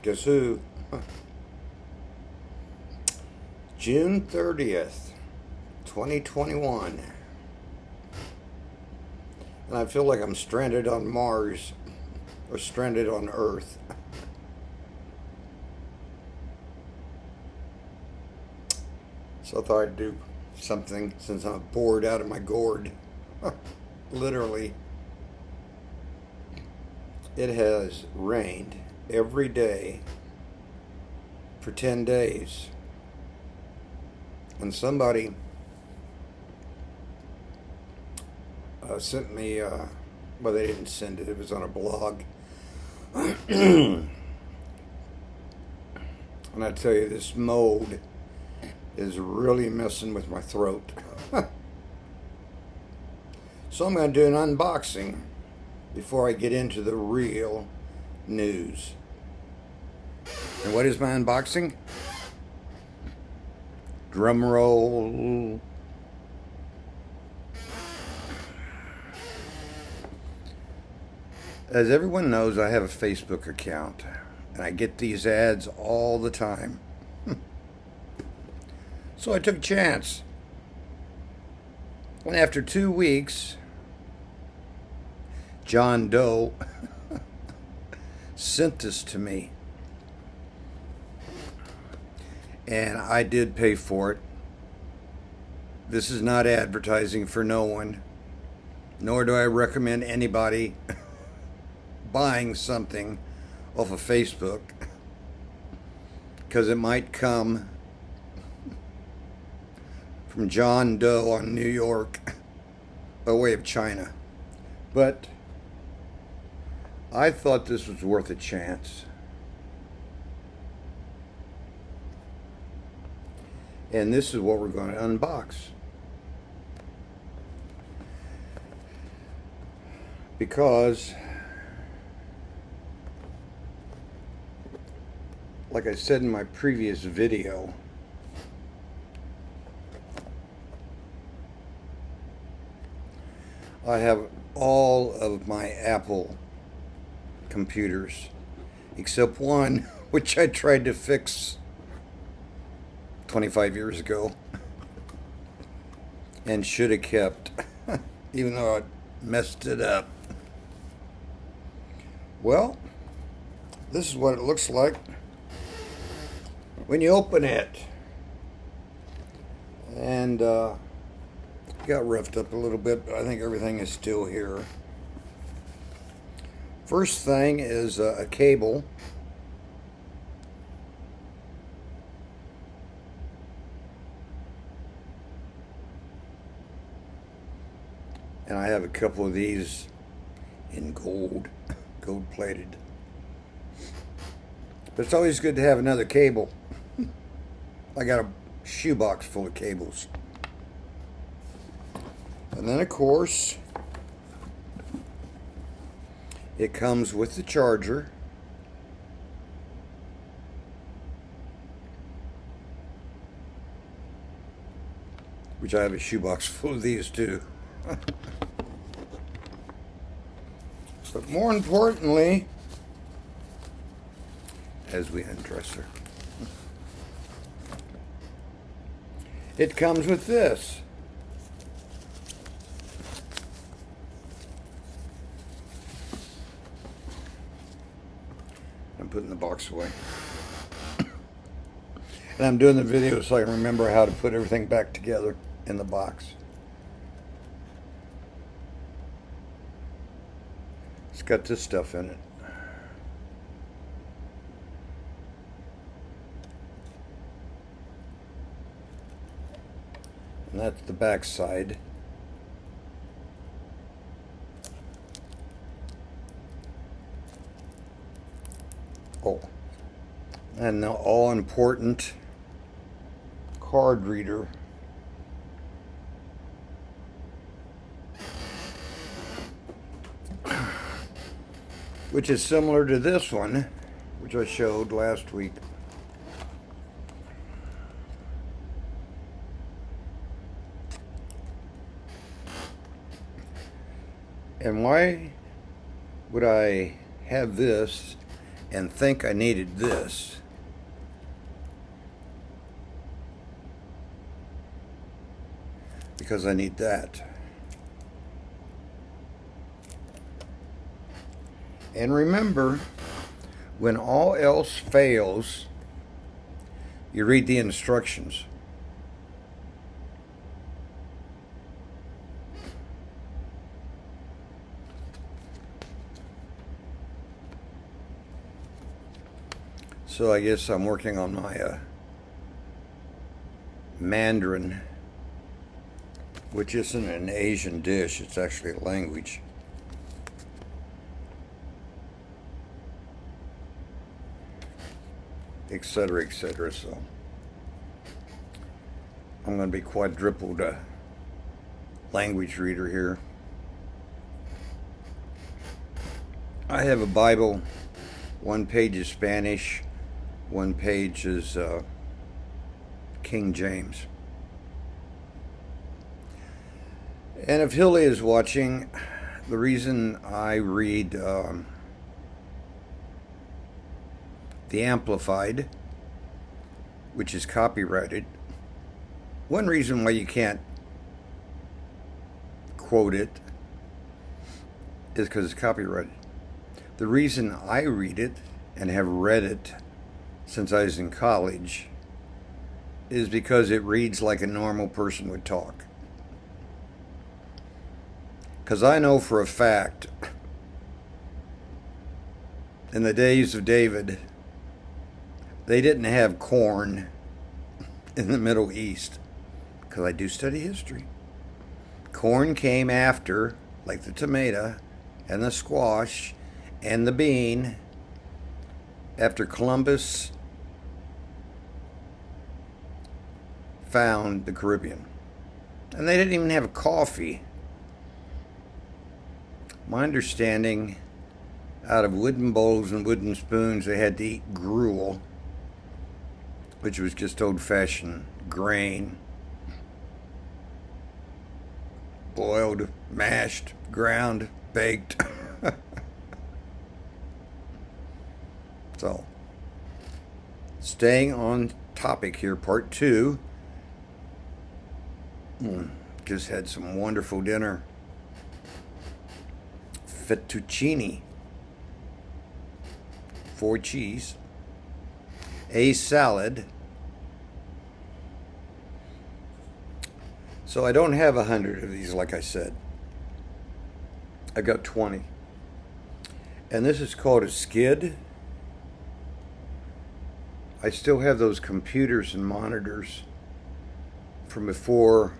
Guess who? June 30th, 2021. And I feel like I'm stranded on Mars or stranded on Earth. So I thought I'd do something since I'm bored out of my gourd. Literally. It has rained every day for 10 days. And somebody sent me, well, they didn't send it, it was on a blog. And I tell you, this mold is really messing with my throat. So I'm going to do an unboxing before I get into the real news. And what is my unboxing? Drum roll. As everyone knows, I have a Facebook account, and I get these ads all the time. So I took a chance. And after 2 weeks, John Doe sent this to me. And I did pay for it. This is not advertising for no one, nor do I recommend anybody buying something off of Facebook, because it might come from John Doe on New York by way of China. But I thought this was worth a chance. And this is what we're going to unbox. Because, like I said in my previous video, I have all of my Apple computers except one, which I tried to fix 25 years ago and should have kept, even though I messed it up. Well, this is what it looks like when you open it. And got roughed up a little bit, but I think everything is still here. First thing is a cable. And I have a couple of these in gold plated. But it's always good to have another cable. I got a shoebox full of cables. And then, of course, it comes with the charger. Which I have a shoebox full of these too. But more importantly, as we undress her, it comes with this. I'm putting the box away. And I'm doing the video so I can remember how to put everything back together in the box. It's got this stuff in it. And that's the back side. Oh, and the all-important card reader. Which is similar to this one, which I showed last week. And why would I have this and think I needed this. Because I need that. And remember, when all else fails, you read the instructions. So I guess I'm working on my Mandarin, which isn't an Asian dish, it's actually a language. Etc., etc. So I'm going to be quadrupled language reader here. I have a Bible. One page is Spanish, one page is King James. And if Hilly is watching, the reason I read the Amplified, which is copyrighted, one reason why you can't quote it is because it's copyrighted. The reason I read it and have read it since I was in college is because it reads like a normal person would talk. Because I know for a fact, in the days of David, they didn't have corn in the Middle East. Because I do study history. Corn came after, like the tomato and the squash and the bean, after Columbus found the Caribbean. And they didn't even have coffee. My understanding, out of wooden bowls and wooden spoons, they had to eat gruel, which was just old-fashioned grain, boiled, mashed, ground, baked. So, staying on topic here, part 2. Just had some wonderful dinner. Fettuccine, 4 cheese, a salad. So I don't have 100 of these, like I said. I got 20. And this is called a skid. I still have those computers and monitors from before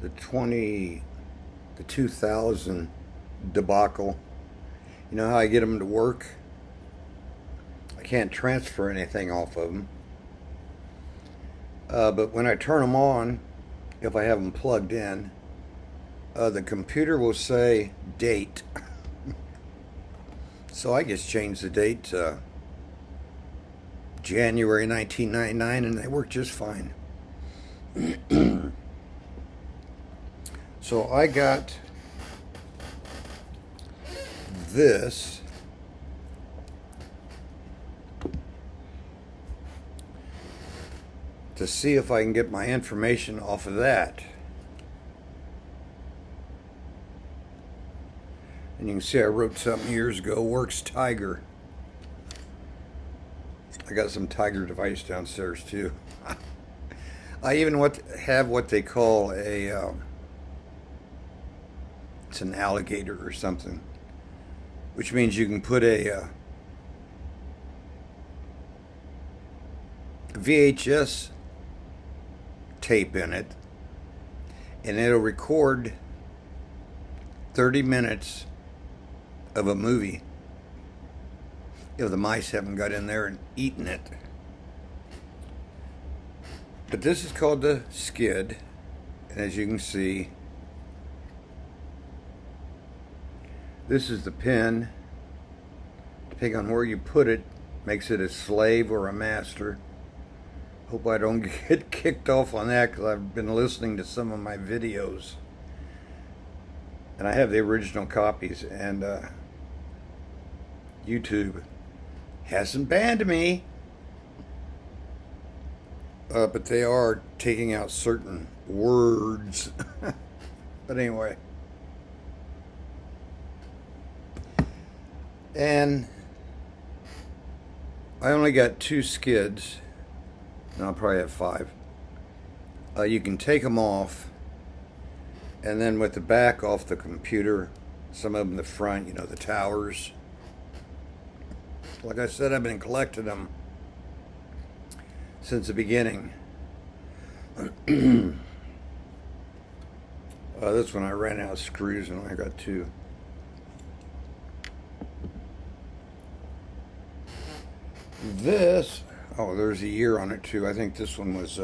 the 2000 debacle. You know how I get them to work? I can't transfer anything off of them. But when I turn them on, if I have them plugged in, the computer will say date. So I just changed the date to January 1999, and they work just fine. So I got this. To see if I can get my information off of that. And you can see I wrote something years ago, Works Tiger. I got some Tiger device downstairs too. I even have what they call a, it's an alligator or something, which means you can put a VHS tape in it, and it'll record 30 minutes of a movie if the mice haven't got in there and eaten it. But this is called the skid, and as you can see, this is the pin. Depending on where you put it, makes it a slave or a master. Hope I don't get kicked off on that, because I've been listening to some of my videos. And I have the original copies, and YouTube hasn't banned me, but they are taking out certain words. But anyway. And I only got 2 skids. Now I'll probably have 5. You can take them off, and then with the back off the computer, some of them in the front, you know, the towers. Like I said, I've been collecting them since the beginning. This one I ran out of screws and I got 2. This, oh, there's a year on it too. I think this one was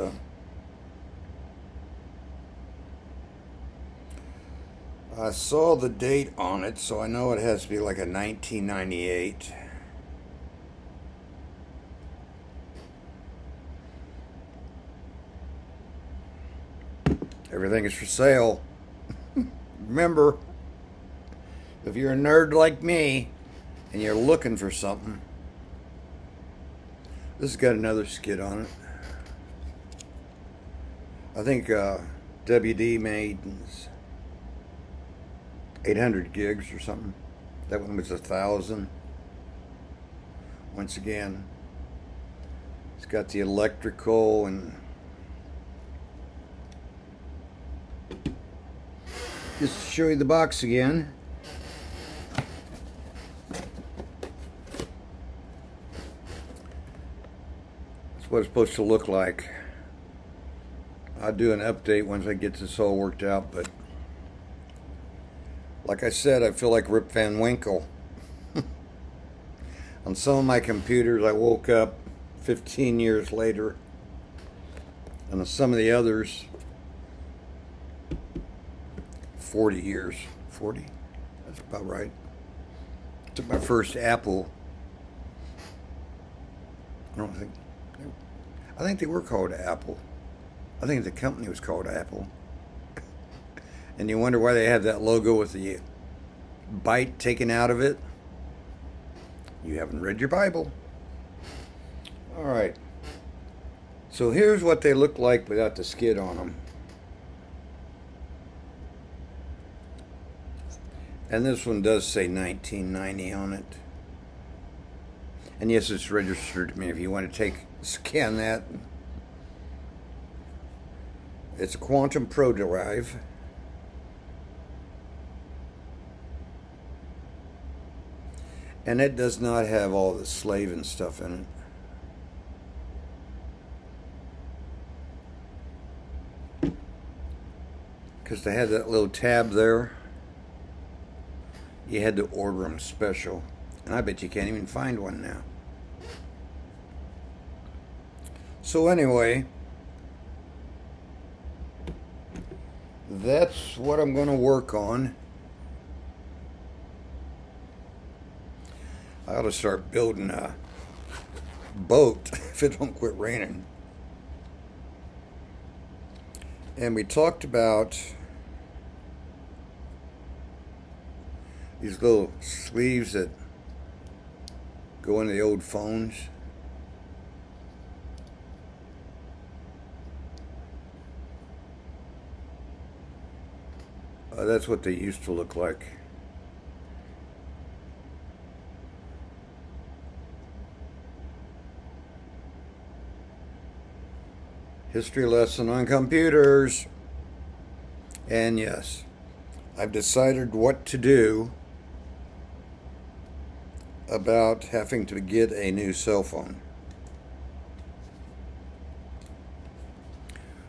I saw the date on it, so I know it has to be like a 1998. Everything is for sale. Remember, if you're a nerd like me and you're looking for something, this has got another skid on it. I think WD made 800 gigs or something. That one was 1,000. Once again, it's got the electrical and just to show you the box again. That's what it's supposed to look like. I'll do an update once I get this all worked out, but like I said, I feel like Rip Van Winkle. On some of my computers, I woke up 15 years later. And on some of the others, 40 years. 40? That's about right. Took my first Apple. I think they were called Apple. I think the company was called Apple. And you wonder why they have that logo with the bite taken out of it. You haven't read your Bible. All right. So here's what they look like without the skid on them. And this one does say 1990 on it. And yes, it's registered. I mean, if you want to scan that. It's a Quantum Pro drive. And it does not have all the slaving stuff in it. Because they had that little tab there. You had to order them special. And I bet you can't even find one now. So anyway, that's what I'm going to work on. I ought to start building a boat if it don't quit raining. And we talked about these little sleeves that go into the old phones. That's what they used to look like. History lesson on computers. And yes, I've decided what to do about having to get a new cell phone.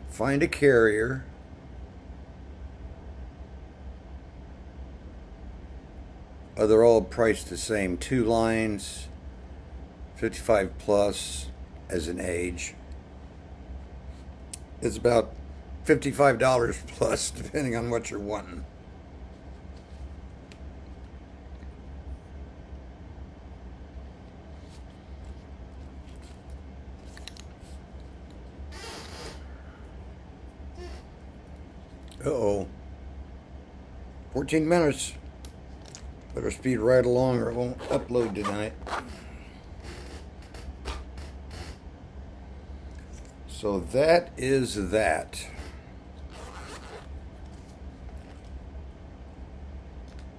Find a carrier they're all priced the same. 2 lines, 55 plus as an age. It's about $55 plus, depending on what you're wanting. Uh-oh. 14 minutes. Better speed right along or it won't upload tonight. So that is that.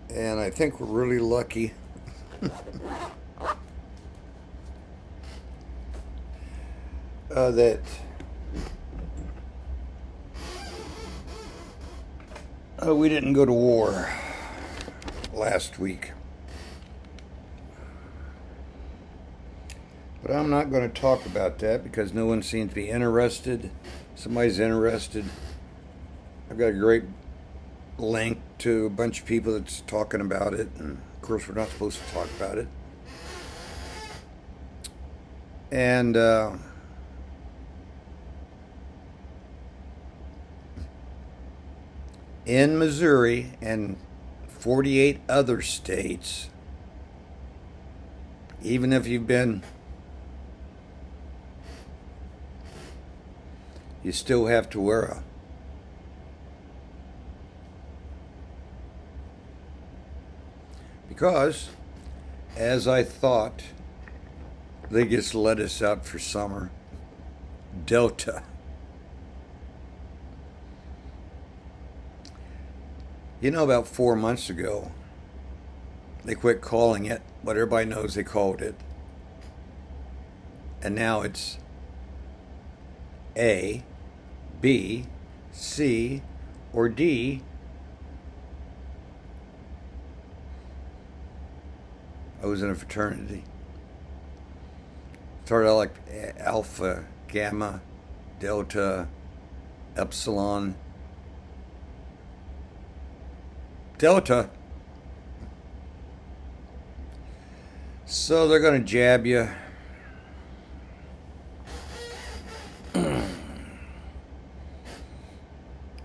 And I think we're really lucky that we didn't go to war last week. But I'm not going to talk about that because no one seems to be interested. Somebody's interested. I've got a great link to a bunch of people that's talking about it, and of course we're not supposed to talk about it. And in Missouri and 48 other states, even if you've been, you still have to wear a because, as I thought, they just let us out for summer. Delta. You know, about 4 months ago, they quit calling it what everybody knows they called it. And now it's A, B, C, or D. I was in a fraternity. Started out like Alpha, Gamma, Delta, Epsilon. Delta. So they're going to jab you.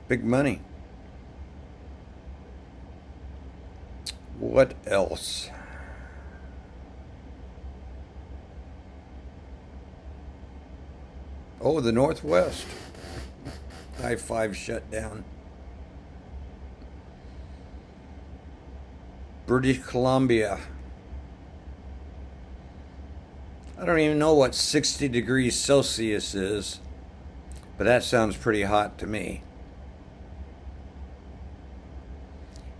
Big money. What else? Oh, the Northwest. I-5 shut down. British Columbia. I don't even know what 60 degrees Celsius is, but that sounds pretty hot to me.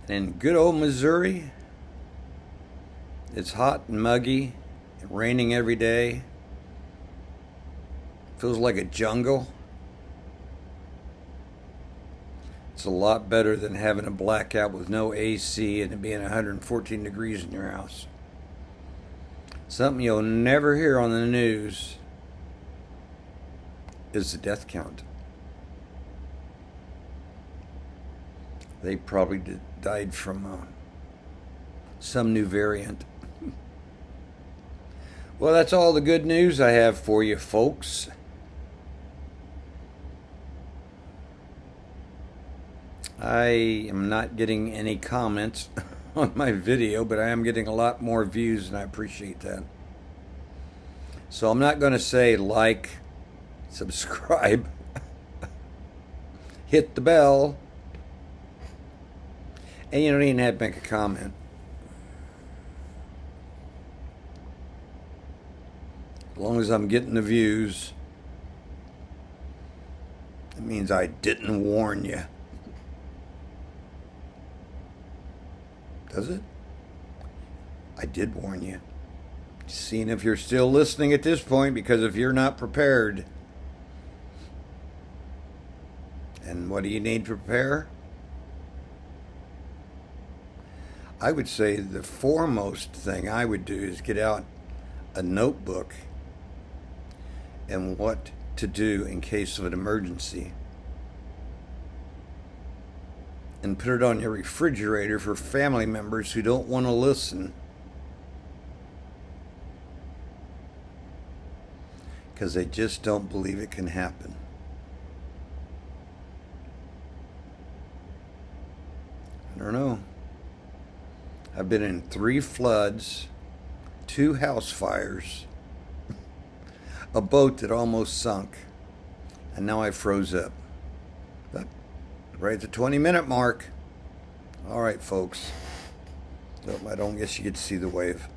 And in good old Missouri, it's hot and muggy, and raining every day. Feels like a jungle. It's a lot better than having a blackout with no AC and it being 114 degrees in your house. Something you'll never hear on the news is the death count. They probably died from some new variant. Well, that's all the good news I have for you, folks. I am not getting any comments on my video, but I am getting a lot more views, and I appreciate that. So I'm not going to say like, subscribe, hit the bell, and you don't even have to make a comment. As long as I'm getting the views, it means I didn't warn you. Does it? I did warn you. Seeing if you're still listening at this point, because if you're not prepared, and what do you need to prepare? I would say the foremost thing I would do is get out a notebook and what to do in case of an emergency. And put it on your refrigerator for family members who don't want to listen. Because they just don't believe it can happen. I don't know. I've been in 3 floods, 2 house fires, a boat that almost sunk, and now I froze up. But right at the 20-minute mark. All right, folks. So I don't guess you get to see the wave.